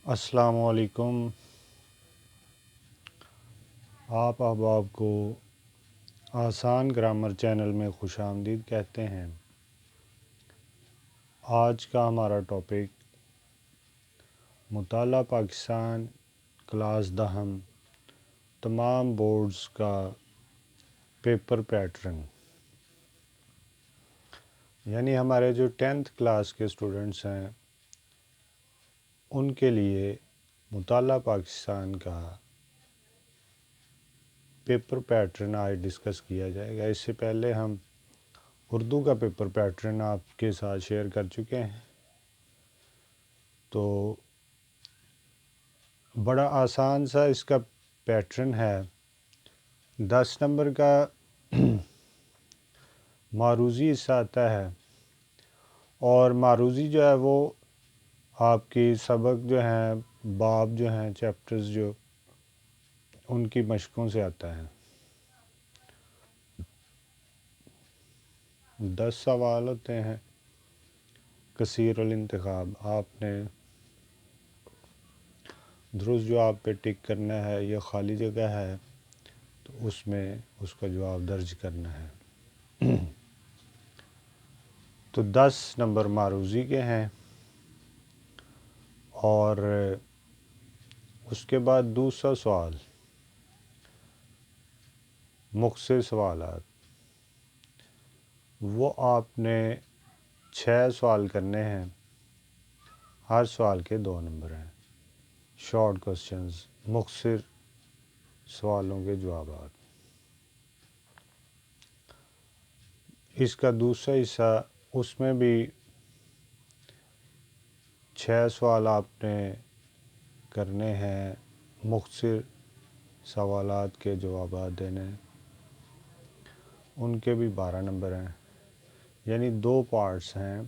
السلام علیکم۔ آپ احباب کو آسان گرامر چینل میں خوش آمدید کہتے ہیں۔ آج کا ہمارا ٹاپک مطالعہ پاکستان کلاس دہم تمام بورڈز کا پیپر پیٹرن، یعنی ہمارے جو 10th کلاس کے اسٹوڈنٹس ہیں ان کے لیے مطالعہ پاکستان کا پیپر پیٹرن آج ڈسکس کیا جائے گا۔ اس سے پہلے ہم اردو کا پیپر پیٹرن آپ کے ساتھ شیئر کر چکے ہیں، تو بڑا آسان سا اس کا پیٹرن ہے۔ 10 نمبر کا معروضی حصہ آتا ہے، اور معروضی جو ہے وہ آپ کی سبق جو ہیں، باب جو ہیں، چیپٹرز جو ان کی مشقوں سے آتا ہے۔ 10 سوال ہوتے ہیں کثیر الانتخاب، آپ نے درست جواب پہ ٹک کرنا ہے، یا خالی جگہ ہے تو اس میں اس کا جواب درج کرنا ہے۔ تو 10 نمبر معروضی کے ہیں، اور اس کے بعد دوسرا سوال مختصر سوالات، وہ آپ نے 6 سوال کرنے ہیں، ہر سوال کے 2 نمبر ہیں۔ شارٹ کوسچنز، مختصر سوالوں کے جوابات۔ اس کا دوسرا حصہ، اس میں بھی 6 سوال آپ نے کرنے ہیں، مختصر سوالات کے جوابات دینے ہیں، ان کے بھی 12 نمبر ہیں، یعنی 2 پارٹس ہیں۔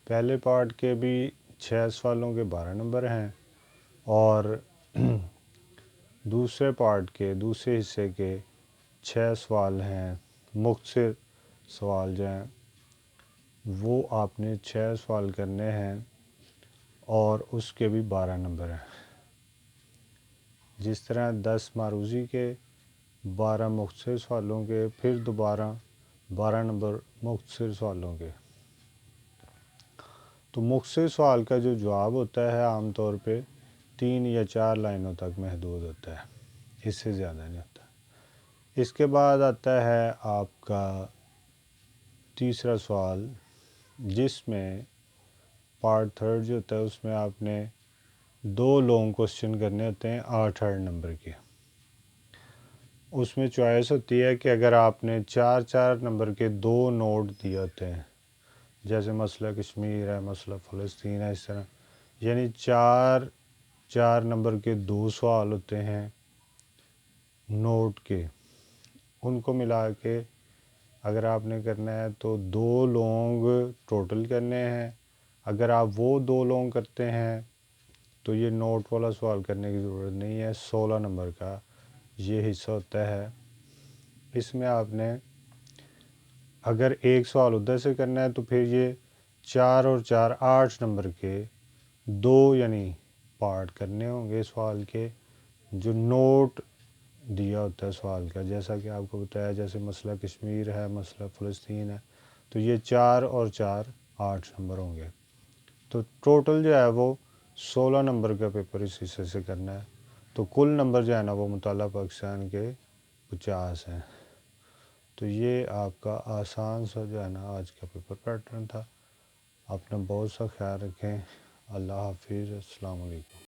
پہلے پارٹ کے بھی 6 سوالوں کے 12 نمبر ہیں، اور دوسرے پارٹ کے دوسرے حصے کے 6 سوال ہیں، مختصر سوال جو ہیں وہ آپ نے 6 سوال کرنے ہیں، اور اس کے بھی 12 نمبر ہیں۔ جس طرح 10 معروضی کے، 12 مختصر سوالوں کے، پھر دوبارہ 12 نمبر مختصر سوالوں کے۔ تو مختصر سوال کا جو جواب ہوتا ہے عام طور پہ 3 یا 4 لائنوں تک محدود ہوتا ہے، اس سے زیادہ نہیں ہوتا۔ اس کے بعد آتا ہے آپ کا تیسرا سوال، جس میں پارٹ تھرڈ جو ہوتا ہے اس میں آپ نے 2 لانگ کوسچن کرنے ہوتے ہیں 8 نمبر کے۔ اس میں چوائس ہوتی ہے کہ اگر آپ نے 4 نمبر کے 2 نوٹ دیے ہوتے ہیں، جیسے مسئلہ کشمیر ہے، مسئلہ فلسطین ہے، اس طرح، یعنی 4 نمبر کے 2 سوال ہوتے ہیں نوٹ کے، ان کو ملا کے اگر آپ نے کرنا ہے تو 2 لانگ ٹوٹل کرنے ہیں۔ اگر آپ وہ 2 لانگ کرتے ہیں تو یہ نوٹ والا سوال کرنے کی ضرورت نہیں ہے، 16 نمبر کا یہ حصہ ہوتا ہے۔ اس میں آپ نے اگر ایک سوال ادھر سے کرنا ہے تو پھر یہ 4 اور 4 8 نمبر کے 2 یعنی پارٹ کرنے ہوں گے سوال کے، جو نوٹ دیا ہوتا ہے سوال کا، جیسا کہ آپ کو بتایا، جیسے مسئلہ کشمیر ہے، مسئلہ فلسطین ہے، تو یہ 4 اور 4 8 نمبر ہوں گے۔ تو ٹوٹل جو ہے وہ 16 نمبر کا پیپر اس حصے سے کرنا ہے، تو کل نمبر جو ہے نا وہ مطالعہ پاکستان کے 50 ہیں۔ تو یہ آپ کا آسان سا جو ہے نا آج کا پیپر پیٹرن تھا۔ اپنا بہت سا خیال رکھیں۔ اللہ حافظ، السلام علیکم۔